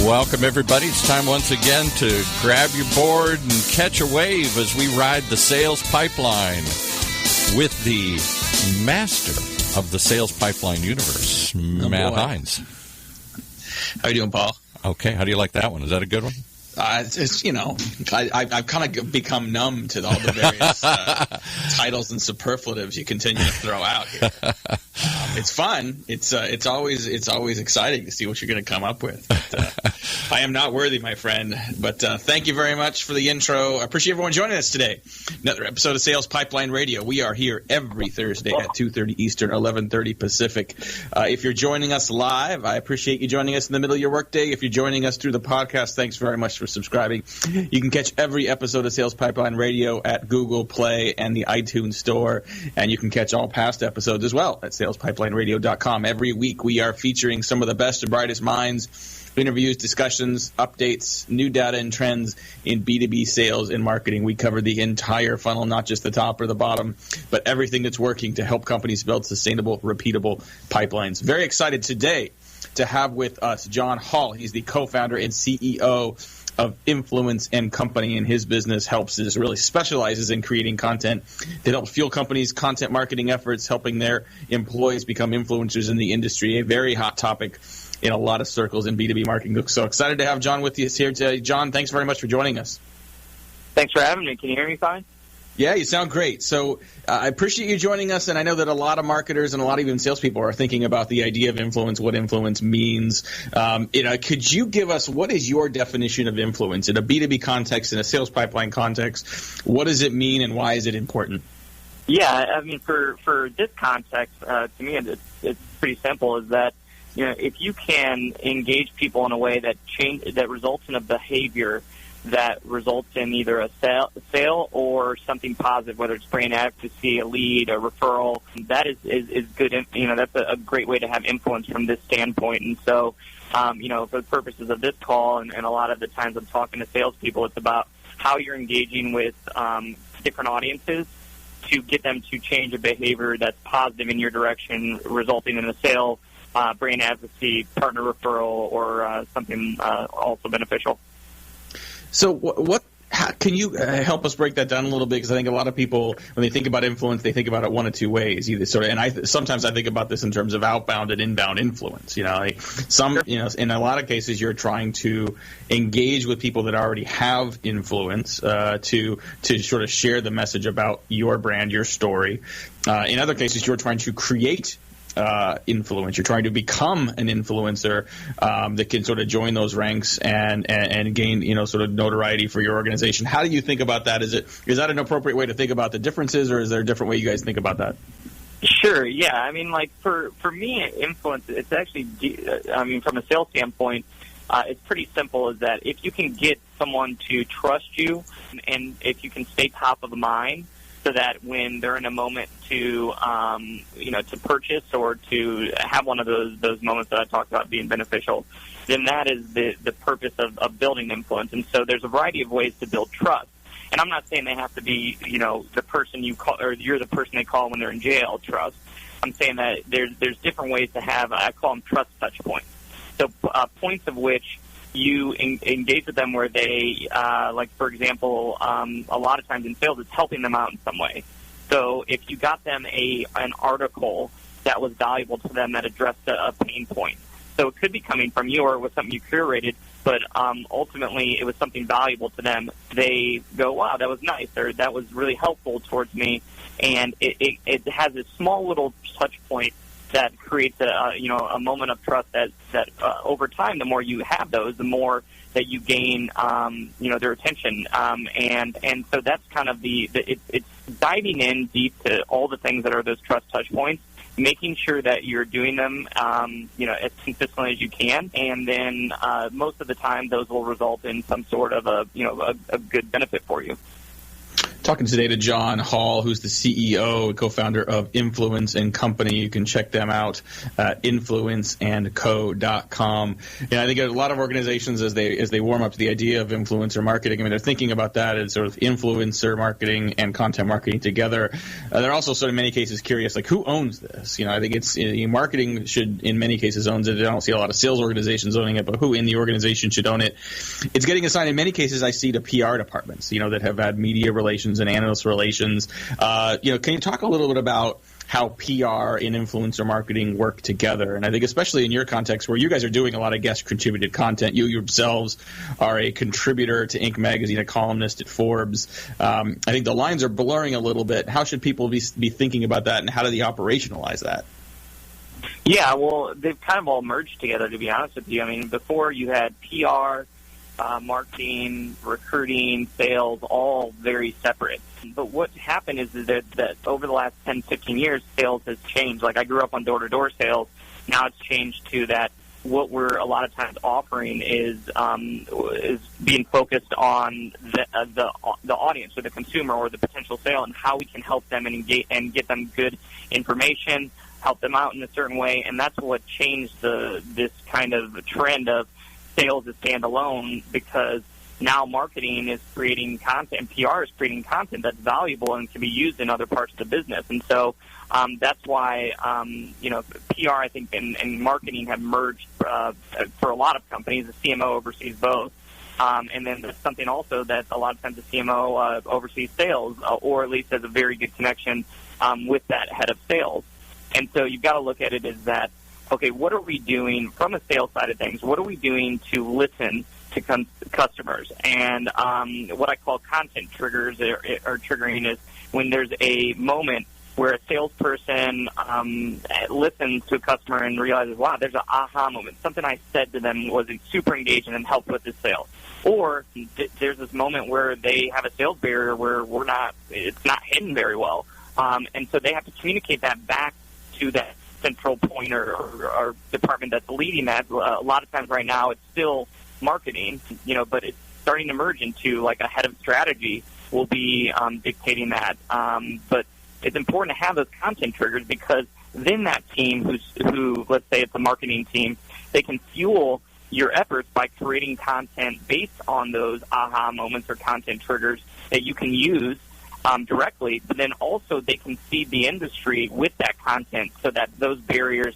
Welcome, everybody. It's time once again to grab your board and catch a wave as we ride the sales pipeline with the master of the sales pipeline universe, Matt Hines. How you doing, Paul? Okay. How do you like that one? Is that a good one? I've kind of become numb to all the various titles and superlatives you continue to throw out here. It's fun. It's always exciting to see what you're going to come up with. But, I am not worthy, my friend. But thank you very much for the intro. I appreciate everyone joining us today. Another episode of Sales Pipeline Radio. We are here every Thursday at 2:30 Eastern, 11:30 Pacific. If you're joining us live, I appreciate you joining us in the middle of your workday. If you're joining us through the podcast, thanks very much for subscribing. You can catch every episode of Sales Pipeline Radio at Google Play and the iTunes Store, and you can catch all past episodes as well at salespipelineradio.com. Every week we are featuring some of the best and brightest minds, interviews, discussions, updates, new data and trends in B2B sales and marketing. We cover the entire funnel, not just the top or the bottom, but everything that's working to help companies build sustainable, repeatable pipelines. Very excited today to have with us John Hall. He's the co-founder and CEO of Influence and Company, and his business really specializes in creating content that helps fuel companies' content marketing efforts, helping their employees become influencers in the industry, a very hot topic in a lot of circles in B2B marketing. So excited to have John with us here today. John, thanks very much for joining us. Thanks for having me. Can you hear me fine? Yeah, you sound great. So I appreciate you joining us, and I know that a lot of marketers and a lot of even salespeople are thinking about the idea of influence, what influence means. Could you give us, what is your definition of influence in a B2B context, in a sales pipeline context? What does it mean, and why is it important? Yeah, I mean, for this context, to me, it's pretty simple, is that, if you can engage people in a way that results in a behavior that results in either a sale or something positive, whether it's brand advocacy, a lead, a referral, that is good. That's a great way to have influence from this standpoint. And so, for the purposes of this call and a lot of the times I'm talking to salespeople, it's about how you're engaging with different audiences to get them to change a behavior that's positive in your direction, resulting in a sale, brand advocacy, partner referral, or something also beneficial. So how can you help us break that down a little bit? Because I think a lot of people, when they think about influence, they think about it one of two ways. Either sometimes I think about this in terms of outbound and inbound influence. In a lot of cases, you're trying to engage with people that already have influence to sort of share the message about your brand, your story. In other cases, you're trying to create influence. You're trying to become an influencer that can sort of join those ranks and gain sort of notoriety for your organization. How do you think about that? Is that an appropriate way to think about the differences, or is there a different way you guys think about that? Sure. Yeah. I mean, like for me, influence. It's actually. From a sales standpoint, it's pretty simple. Is that if you can get someone to trust you, and if you can stay top of mind, so that when they're in a moment to purchase or to have one of those moments that I talked about being beneficial, then that is the purpose of building influence. And so there's a variety of ways to build trust. And I'm not saying they have to be, the person you call, or you're the person they call when they're in jail, trust. I'm saying that there's different ways to have, I call them trust touch points. So points of which you engage with them where they, for example, a lot of times in sales, it's helping them out in some way. So if you got them an article that was valuable to them that addressed a pain point. So it could be coming from you or it was something you curated, but ultimately it was something valuable to them. They go, wow, that was nice, or that was really helpful towards me. And it has a small little touch point that creates a moment of trust that over time, the more you have those, the more that you gain, their attention. And so that's kind of it's diving in deep to all the things that are those trust touch points, making sure that you're doing them, as consistently as you can. And then most of the time, those will result in some sort of a good benefit for you. Talking today to John Hall, who's the CEO and co-founder of Influence and Company. You can check them out at influenceandco.com. And I think a lot of organizations, as they warm up to the idea of influencer marketing, I mean, they're thinking about that as sort of influencer marketing and content marketing together. They're also sort of in many cases curious, like, who owns this? I think it's marketing should, in many cases, owns it. I don't see a lot of sales organizations owning it, but who in the organization should own it? It's getting assigned, in many cases, I see, to PR departments, that have had media relations and analyst relations. Can you talk a little bit about how PR and influencer marketing work together? And I think especially in your context where you guys are doing a lot of guest contributed content, you yourselves are a contributor to Inc. magazine, a columnist at Forbes. I think the lines are blurring a little bit. How should people be thinking about that, and how do they operationalize that? Yeah, well, they've kind of all merged together, to be honest with you. I mean, before you had PR, marketing, recruiting, sales, all very separate. But what happened is that over the last 10, 15 years, sales has changed. Like, I grew up on door-to-door sales. Now it's changed to that what we're a lot of times offering is being focused on the audience or the consumer or the potential sale, and how we can help them and engage and get them good information, help them out in a certain way. And that's what changed this kind of trend of sales is standalone, because now marketing is creating content, PR is creating content that's valuable and can be used in other parts of the business. And so that's why, PR, I think, and marketing have merged for a lot of companies. The CMO oversees both. And then there's something also that a lot of times the CMO oversees sales, or at least has a very good connection with that head of sales. And so you've got to look at it as that, okay, what are we doing from a sales side of things? What are we doing to listen to customers? And what I call content triggers or triggering is when there's a moment where a salesperson listens to a customer and realizes, wow, there's an aha moment. Something I said to them was super engaging and helped with the sale. Or there's this moment where they have a sales barrier where it's not hidden very well. And so they have to communicate that back to that central point or department that's leading that. A lot of times right now it's still marketing, but it's starting to merge into like a head of strategy will be dictating that. But it's important to have those content triggers, because then that team who let's say it's a marketing team, they can fuel your efforts by creating content based on those aha moments or content triggers that you can use directly, but then also they can feed the industry with that content so that those barriers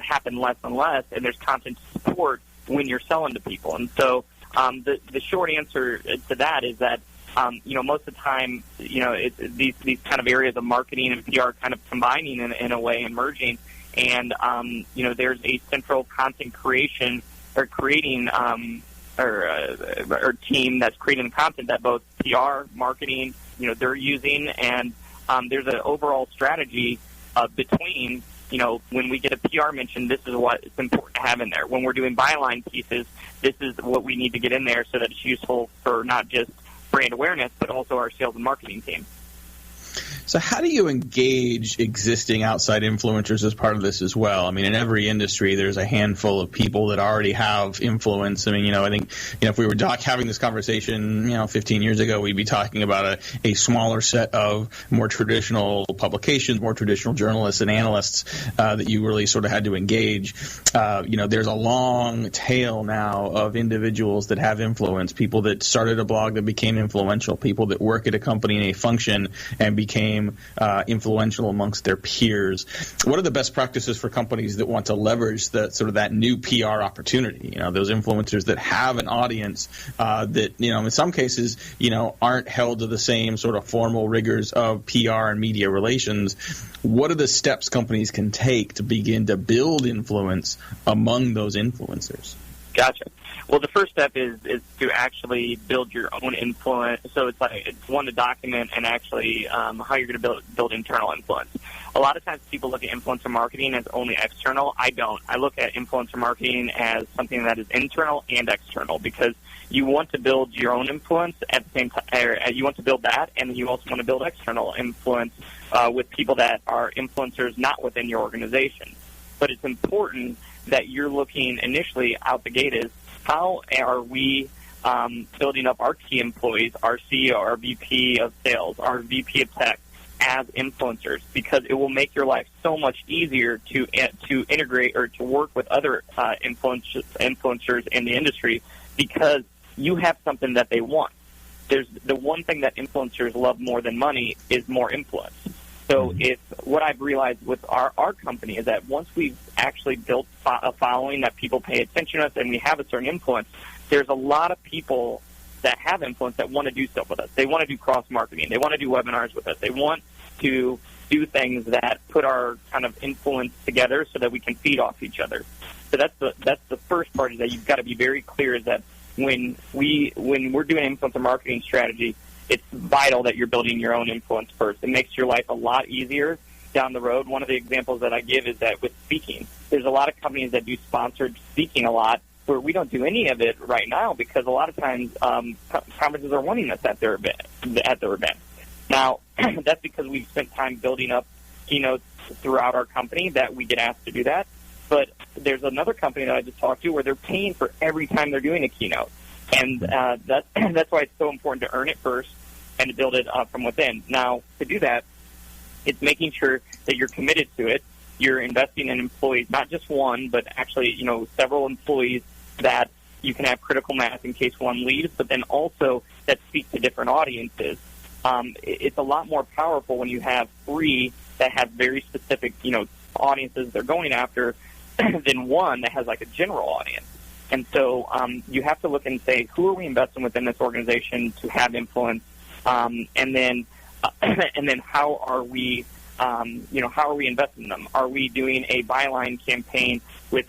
happen less and less, and there's content to support when you're selling to people. And so the short answer to that is that most of the time, these kind of areas of marketing and PR kind of combining in a way and merging, and there's a central content creation or creating or team that's creating content that both PR, marketing, they're using, and there's an overall strategy between, when we get a PR mention, this is what it's important to have in there. When we're doing byline pieces, this is what we need to get in there so that it's useful for not just brand awareness, but also our sales and marketing team. So how do you engage existing outside influencers as part of this as well? I mean, in every industry, there's a handful of people that already have influence. I mean, I think, if we were having this conversation, 15 years ago, we'd be talking about a smaller set of more traditional publications, more traditional journalists and analysts that you really sort of had to engage. There's a long tail now of individuals that have influence, people that started a blog that became influential, people that work at a company in a function and became influential amongst their peers. What are the best practices for companies that want to leverage that new PR opportunity? Those influencers that have an audience that, in some cases, aren't held to the same sort of formal rigors of PR and media relations. What are the steps companies can take to begin to build influence among those influencers? Gotcha. Well, the first step is to actually build your own influence. So it's one to document and actually how you're going to build internal influence. A lot of times people look at influencer marketing as only external. I don't. I look at influencer marketing as something that is internal and external, because you want to build your own influence at the same time. You want to build that, and you also want to build external influence with people that are influencers not within your organization. But it's important that you're looking initially out the gate is, how are we building up our key employees, our CEO, our VP of sales, our VP of tech, as influencers, because it will make your life so much easier to integrate or to work with other influencers in the industry, because you have something that they want. There's the one thing that influencers love more than money is more influence. So what I've realized with our company is that once we've actually built a following that people pay attention to us and we have a certain influence, there's a lot of people that have influence that want to do stuff with us. They want to do cross-marketing. They want to do webinars with us. They want to do things that put our kind of influence together so that we can feed off each other. So that's the first part, is that you've got to be very clear, is that when we're doing influencer marketing strategy, it's vital that you're building your own influence first. It makes your life a lot easier down the road. One of the examples that I give is that with speaking, there's a lot of companies that do sponsored speaking a lot, where we don't do any of it right now because a lot of times conferences are wanting us at their event. Now, that's because we've spent time building up keynotes throughout our company that we get asked to do that. But there's another company that I just talked to where they're paying for every time they're doing a keynote. And that's why it's so important to earn it first and to build it up from within. Now, to do that, it's making sure that you're committed to it. You're investing in employees, not just one, but actually, several employees that you can have critical mass in case one leaves, but then also that speak to different audiences. It's a lot more powerful when you have three that have very specific, audiences they're going after than one that has like a general audience. And so you have to look and say, who are we investing within this organization to have influence? And then how are we, how are we investing in them? Are we doing a byline campaign with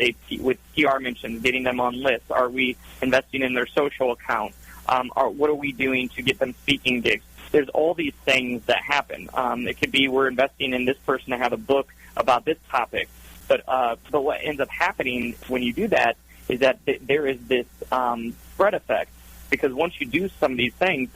PR mentions, getting them on lists? Are we investing in their social account? What are we doing to get them speaking gigs? There's all these things that happen. It could be we're investing in this person to have a book about this topic. But what ends up happening when you do that is that there is this spread effect, because once you do some of these things,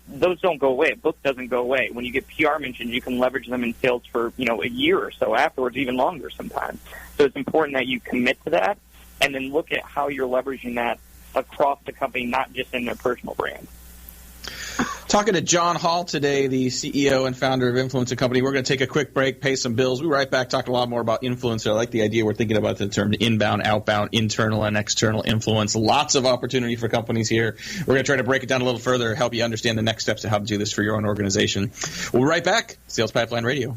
those don't go away. A book doesn't go away. When you get PR mentions, you can leverage them in sales for a year or so afterwards, even longer sometimes. So it's important that you commit to that and then look at how you're leveraging that across the company, not just in their personal brand. Talking to John Hall today, the CEO and founder of Influencer Company. We're going to take a quick break, pay some bills. We'll be right back, talk a lot more about influencer. I like the idea we're thinking about the term inbound, outbound, internal, and external influence. Lots of opportunity for companies here. We're going to try to break it down a little further, help you understand the next steps to how to do this for your own organization. We'll be right back. Sales Pipeline Radio.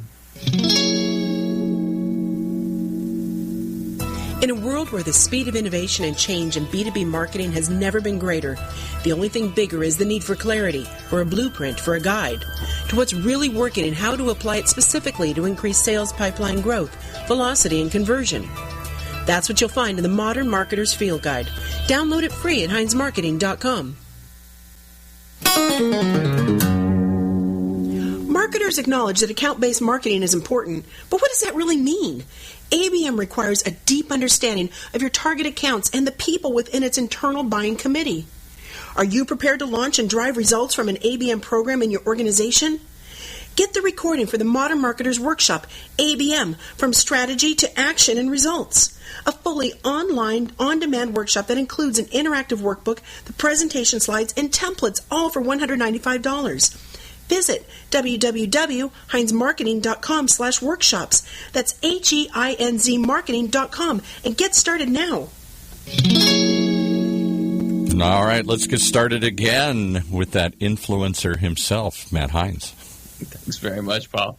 In a world where the speed of innovation and change in B2B marketing has never been greater, the only thing bigger is the need for clarity, or a blueprint, for a guide to what's really working and how to apply it specifically to increase sales pipeline growth, velocity, and conversion. That's what you'll find in the Modern Marketer's Field Guide. Download it free at HeinzMarketing.com. Marketers acknowledge that account-based marketing is important, but what does that really mean? ABM requires a deep understanding of your target accounts and the people within its internal buying committee. Are you prepared to launch and drive results from an ABM program in your organization? Get the recording for the Modern Marketers Workshop, ABM, From Strategy to Action and Results. A fully online, on-demand workshop that includes an interactive workbook, the presentation slides, and templates, all for $195. Visit www.heinzmarketing.com/workshops. That's HEINZ marketing.com and get started now. All right, let's get started again with that influencer himself, Matt Heinz. Thanks very much, Paul.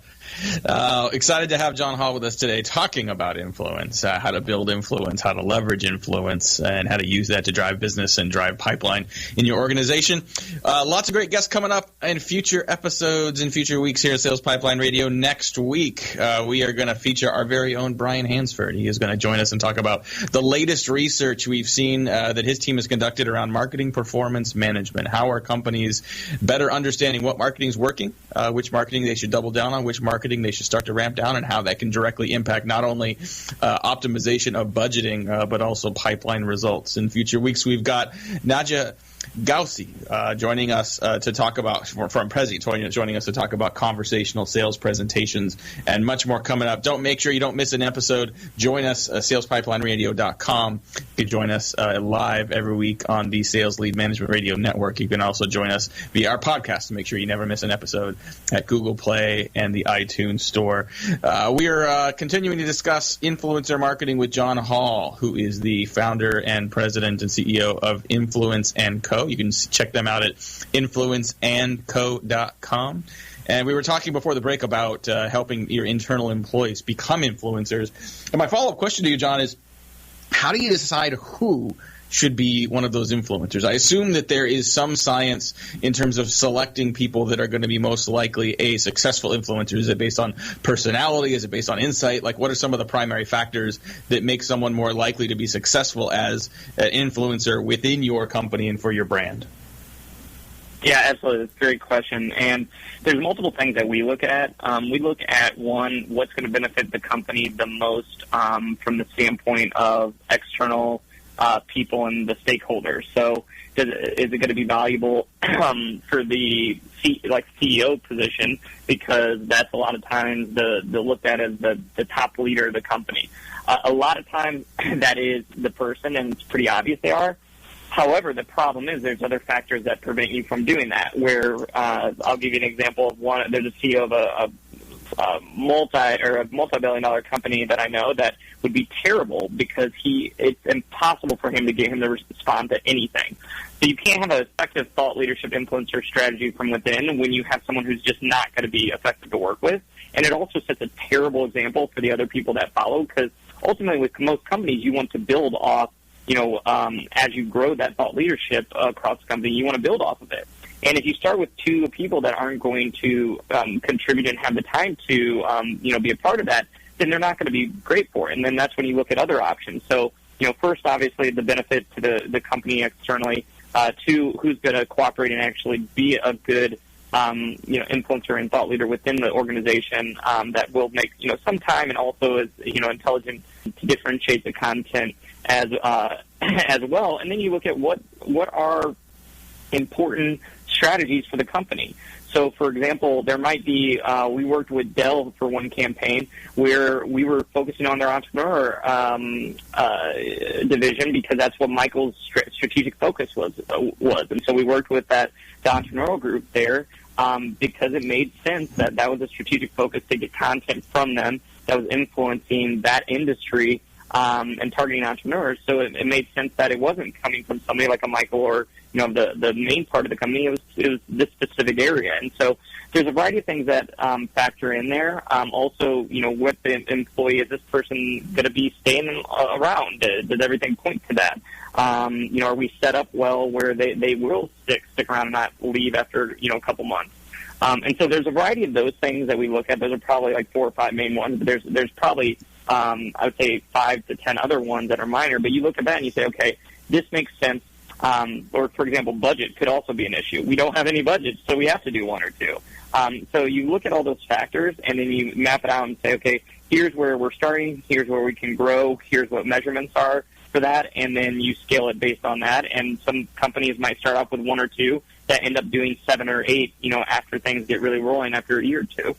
Excited to have John Hall with us today talking about influence, how to build influence, how to leverage influence, and how to use that to drive business and drive pipeline in your organization. Lots of great guests coming up in future episodes in future weeks here at Sales Pipeline Radio. Next week, we are going to feature our very own Brian Hansford. He is going to join us and talk about the latest research we've seen that his team has conducted around marketing performance management. How are companies better understanding what marketing is working, which marketing they should double down on, which marketing they should start to ramp down, and how that can directly impact not only optimization of budgeting, but also pipeline results. In future weeks, we've got Nadja Gauci joining us to talk about, from Prezi, joining us to talk about conversational sales presentations and much more coming up. Make sure you don't miss an episode. Join us, salesPipelineRadio.com. You can join us live every week on the Sales Lead Management Radio Network. You can also join us via our podcast to make sure you never miss an episode at Google Play and the iTunes Store. We are continuing to discuss influencer marketing with John Hall, who is the founder and president and CEO of Influence & Co. You can check them out at influenceandco.com. And we were talking before the break about helping your internal employees become influencers. And my follow-up question to you, John, is how do you decide who should be one of those influencers? I assume that there is some science in terms of selecting people that are going to be most likely a successful influencer. Is it based on personality? Is it based on insight? Like, what are some of the primary factors that make someone more likely to be successful as an influencer within your company and for your brand? Yeah, absolutely. That's a great question. And there's multiple things that we look at. We look at, one, what's going to benefit the company the most from the standpoint of external people and the stakeholders. So is it going to be valuable for the CEO position, because that's a lot of times the looked at as the top leader of the company. A lot of times that is the person, and it's pretty obvious they are. However, the problem is there's other factors that prevent you from doing that, where I'll give you an example of one. There's a CEO of a multi-billion-dollar company that I know that would be terrible because it's impossible for him to get him to respond to anything. So you can't have an effective thought leadership influencer strategy from within when you have someone who's just not going to be effective to work with. And it also sets a terrible example for the other people that follow, because ultimately with most companies you want to build off, as you grow that thought leadership across the company, you want to build off of it. And if you start with two people that aren't going to contribute and have the time to, be a part of that, then they're not going to be great for it. And then that's when you look at other options. So, first, obviously, the benefit to the company externally. Two, who's going to cooperate and actually be a good, influencer and thought leader within the organization that will make, some time, and also is, intelligent to differentiate the content as well. And then you look at what are important strategies for the company. So, for example, there might be, we worked with Dell for one campaign where we were focusing on their entrepreneur division, because that's what Michael's strategic focus was. And so we worked with the entrepreneurial group there because it made sense that was a strategic focus to get content from them that was influencing that industry and targeting entrepreneurs. So it made sense that it wasn't coming from somebody like a Michael or the main part of the company. It was this specific area. And so there's a variety of things that factor in there. Also, what the employee, is this person going to be staying around? Does everything point to that? Are we set up well where they will stick around and not leave after, a couple months? And so there's a variety of those things that we look at. Those are probably like 4 or 5 main ones, but there's probably, I would say 5 to 10 other ones that are minor. But you look at that and you say, okay, this makes sense. Or, for example, budget could also be an issue. We don't have any budget, so we have to do 1 or 2. So you look at all those factors, and then you map it out and say, okay, here's where we're starting, here's where we can grow, here's what measurements are for that, and then you scale it based on that. And some companies might start off with 1 or 2 that end up doing 7 or 8, after things get really rolling after a year or 2.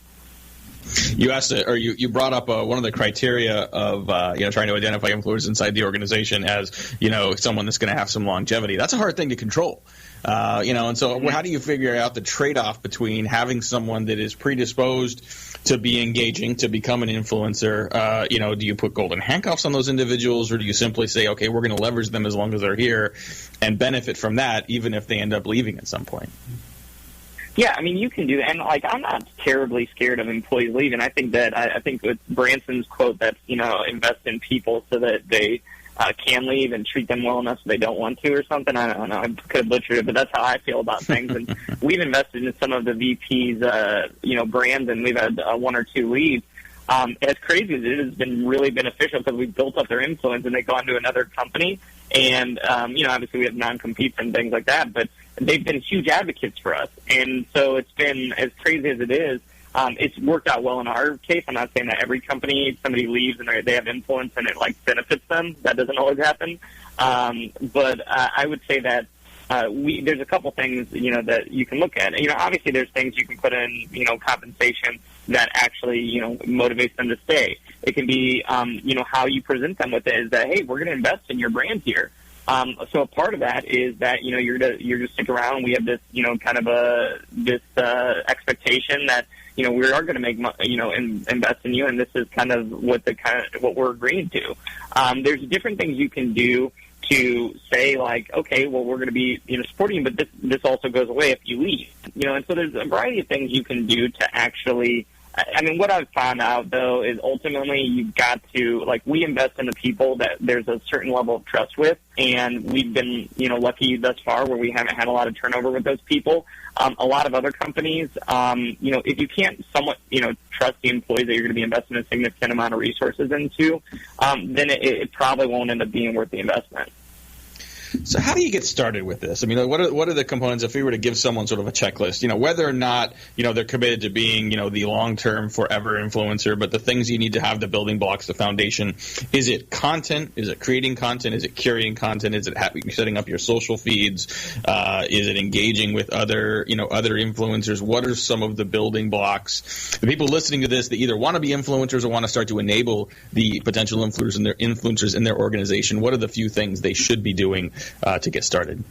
You asked, or you brought up one of the criteria of trying to identify influencers inside the organization as someone that's going to have some longevity. That's a hard thing to control, And so, how do you figure out the trade-off between having someone that is predisposed to be engaging, to become an influencer? Do you put golden handcuffs on those individuals, or do you simply say, okay, we're going to leverage them as long as they're here and benefit from that, even if they end up leaving at some point? Yeah, I mean, you can do that. And, I'm not terribly scared of employees leaving. I think that, I think with Branson's quote that's, invest in people so that they can leave and treat them well enough so they don't want to or something. I don't know. I could have butchered it, but that's how I feel about things. And we've invested in some of the VP's, brands, and we've had 1 or 2 leave. As crazy as it has been really beneficial because we've built up their influence and they've gone to another company. And, obviously we have non-competes and things like that, but they've been huge advocates for us. And so it's been, as crazy as it is, it's worked out well in our case. I'm not saying that every company, somebody leaves and they have influence and it benefits them. That doesn't always happen. But I would say that there's a couple things, that you can look at. Obviously there's things you can put in, compensation that actually, motivates them to stay. It can be, how you present them with it is that, hey, we're going to invest in your brand here. So a part of that is that, you're to stick around. We have this, kind of this expectation that, we are going to make, invest in you, and this is kind of what we're agreeing to. There's different things you can do to say, like, okay, well, we're going to be, supporting you, but this also goes away if you leave. And so there's a variety of things you can do to actually, what I've found out, though, is ultimately you've got to, we invest in the people that there's a certain level of trust with, and we've been, lucky thus far where we haven't had a lot of turnover with those people. A lot of other companies, if you can't somewhat, trust the employees that you're going to be investing a significant amount of resources into, then it probably won't end up being worth the investment. So how do you get started with this? What are the components if we were to give someone sort of a checklist, whether or not, they're committed to being, the long-term forever influencer, but the things you need to have, the building blocks, the foundation. Is it content? Is it creating content? Is it curating content? Is it setting up your social feeds? Is it engaging with other influencers? What are some of the building blocks? The people listening to this that either want to be influencers or want to start to enable the potential influencers in their organization, what are the few things they should be doing to get started?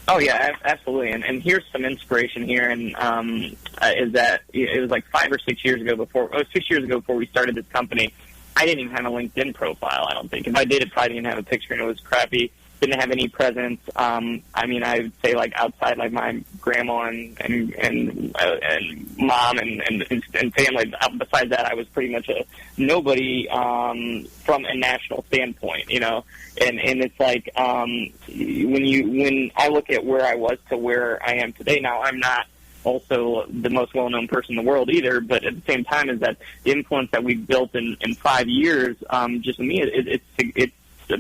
Oh, yeah, absolutely. And here's some inspiration here, and is that it was like 5 or 6 years ago before 6 years ago before we started this company, I didn't even have a LinkedIn profile, I don't think. If I did, it probably didn't have a picture, and it was crappy. Didn't have any presence. I would say, outside, my grandma and mom and family. Besides that, I was pretty much a nobody from a national standpoint, And it's like when I look at where I was to where I am today. Now, I'm not also the most well-known person in the world either, but at the same time, is that the influence that we've built in 5 years, just for me, it's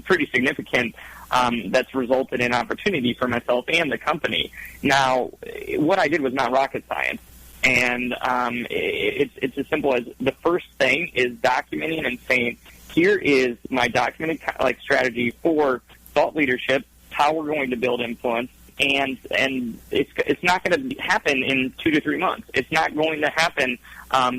pretty significant. That's resulted in opportunity for myself and the company. Now, what I did was not rocket science, and it's as simple as the first thing is documenting and saying, here is my documented strategy for thought leadership, how we're going to build influence, and it's not going to happen in 2 to 3 months. It's not going to happen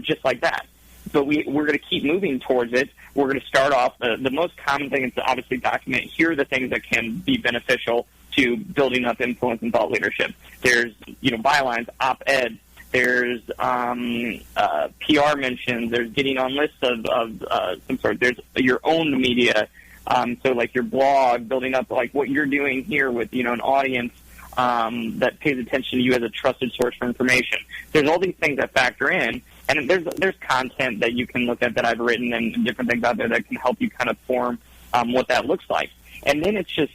just like that. But we're going to keep moving towards it. We're going to start off, the most common thing is to obviously document, here are the things that can be beneficial to building up influence and thought leadership. There's, bylines, op-ed, there's PR mentions, there's getting on lists of some sort, there's your own media, so like your blog, building up what you're doing here with, an audience that pays attention to you as a trusted source for information. There's all these things that factor in. And there's content that you can look at that I've written and different things out there that can help you kind of form what that looks like. And then it's just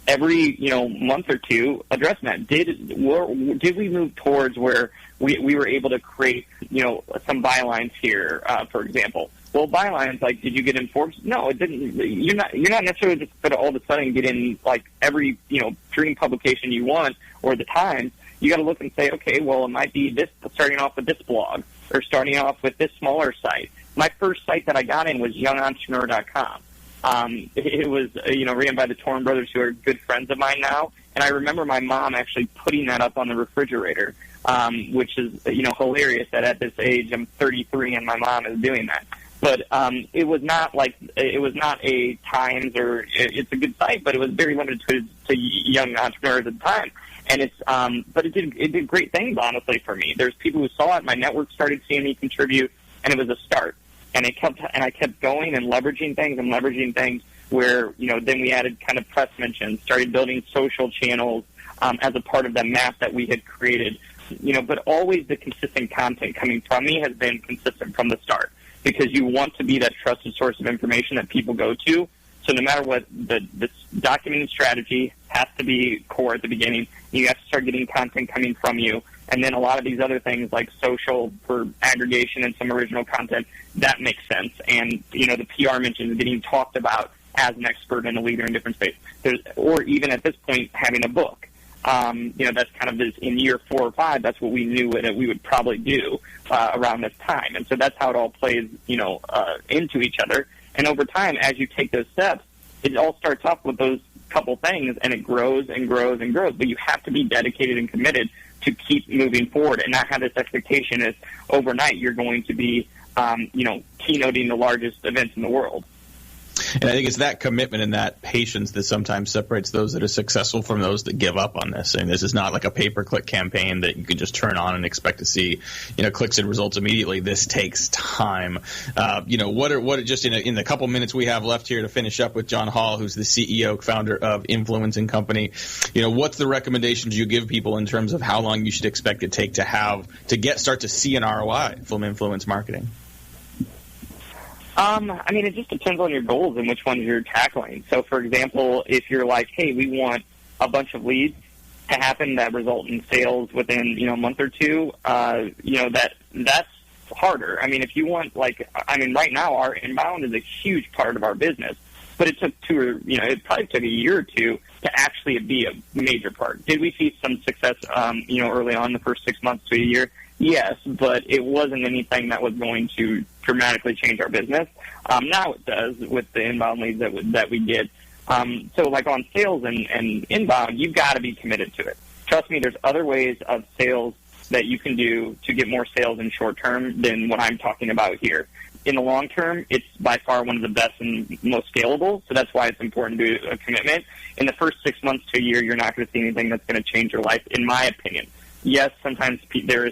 every month or two addressing that. Did we move towards where we were able to create some bylines here, for example? Well, bylines, did you get in Forbes? No, it didn't. You're not necessarily just going to all of a sudden get in every dream publication you want or the Times. You got to look and say, okay, well, it might be this, starting off with this blog, or starting off with this smaller site. My first site that I got in was youngentrepreneur.com. It was, ran by the Torn brothers, who are good friends of mine now. And I remember my mom actually putting that up on the refrigerator, which is, hilarious that at this age, I'm 33 and my mom is doing that. But it was not a Times, or it's a good site, but it was very limited to young entrepreneurs at the time. And it's, but it did great things, honestly, for me. There's people who saw it. My network started seeing me contribute, and it was a start. And I kept going and leveraging things where, then we added kind of press mentions, started building social channels, as a part of the map that we had created. But always the consistent content coming from me has been consistent from the start, because you want to be that trusted source of information that people go to. So no matter what, the documented strategy has to be core at the beginning. You have to start getting content coming from you. And then a lot of these other things like social for aggregation and some original content, that makes sense. And, the PR mentions getting talked about as an expert and a leader in different spaces. Or even at this point, having a book. That's kind of this, in year 4 or 5, that's what we knew that we would probably do around this time. And so that's how it all plays, into each other. And over time, as you take those steps, it all starts off with those couple things, and it grows and grows and grows. But you have to be dedicated and committed to keep moving forward and not have this expectation is overnight you're going to be, keynoting the largest events in the world. And I think it's that commitment and that patience that sometimes separates those that are successful from those that give up on this. And this is not like a pay-per-click campaign that you can just turn on and expect to see, clicks and results immediately. This takes time. What just in the couple minutes we have left here to finish up with John Hall, who's the CEO, founder of Influence and Company. What's the recommendations you give people in terms of how long you should expect it take to start to see an ROI from influence marketing? It just depends on your goals and which ones you're tackling. So, for example, if you're like, hey, we want a bunch of leads to happen that result in sales within, a month or two, that's harder. If you want, right now our inbound is a huge part of our business, but it took it probably took a year or two to actually be a major part. Did we see some success, early on the first 6 months to a year? Yes, but it wasn't anything that was going to dramatically change our business. Now it does with the inbound leads that we get. So like on sales and inbound, you've got to be committed to it. Trust me, there's other ways of sales that you can do to get more sales in short term than what I'm talking about here. In the long term, it's by far one of the best and most scalable, so that's why it's important to do a commitment. In the first 6 months to a year, you're not going to see anything that's going to change your life, in my opinion. Yes, sometimes there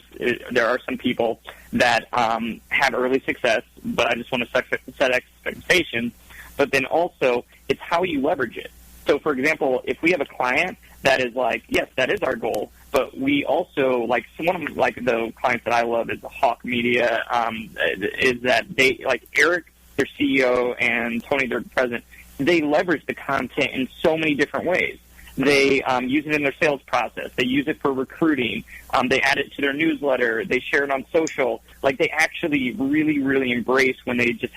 are some people that have early success, but I just want to set expectations. But then also, it's how you leverage it. So, for example, if we have a client that is like, yes, that is our goal, but we also, one of the clients that I love is Hawk Media, is that they, like Eric, their CEO, and Tony, their president, they leverage the content in so many different ways. They use it in their sales process. They use it for recruiting. They add it to their newsletter. They share it on social. They actually really, really embrace when they just,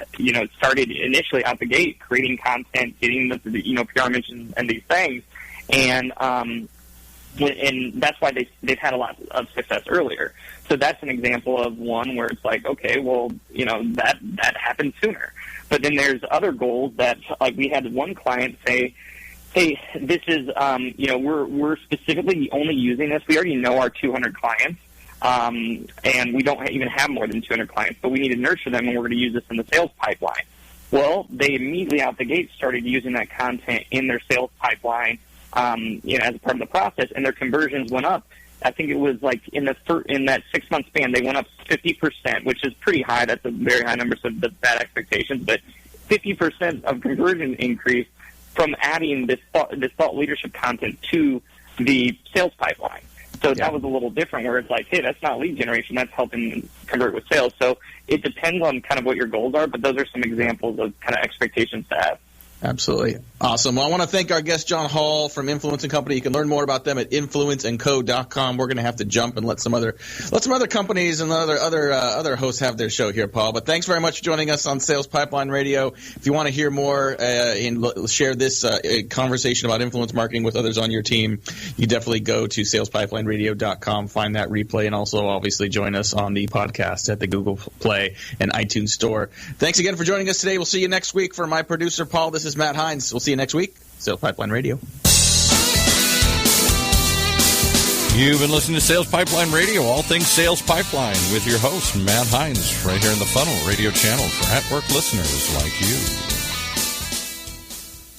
started initially out the gate creating content, getting the PR mentions and these things. And that's why they've had a lot of success earlier. So that's an example of one where it's like, okay, well, that happened sooner. But then there's other goals that, we had one client say, hey, this is, we're specifically only using this. We already know our 200 clients, and we don't even have more than 200 clients, but we need to nurture them, and we're going to use this in the sales pipeline. Well, they immediately out the gate started using that content in their sales pipeline, as a part of the process, and their conversions went up. I think it was in that 6 month span, they went up 50%, which is pretty high. That's a very high number, so that's bad expectations, but 50% of conversion increase from adding this thought leadership content to the sales pipeline. So that was a little different where it's like, hey, that's not lead generation, that's helping convert with sales. So it depends on kind of what your goals are, but those are some examples of kind of expectations to have. Absolutely. Awesome. Well, I want to thank our guest, John Hall from Influence and Company. You can learn more about them at influenceandco.com. We're going to have to jump and let some other companies and other hosts have their show here, Paul. But thanks very much for joining us on Sales Pipeline Radio. If you want to hear more and share this conversation about influence marketing with others on your team, you definitely go to salespipelineradios.com, find that replay, and also obviously join us on the podcast at the Google Play and iTunes Store. Thanks again for joining us today. We'll see you next week. For my producer, Paul, this is Matt Hines. We'll see you next week. Sales Pipeline Radio. You've been listening to Sales Pipeline Radio, all things sales pipeline, with your host, Matt Hines, right here in the Funnel Radio channel for at-work listeners like you.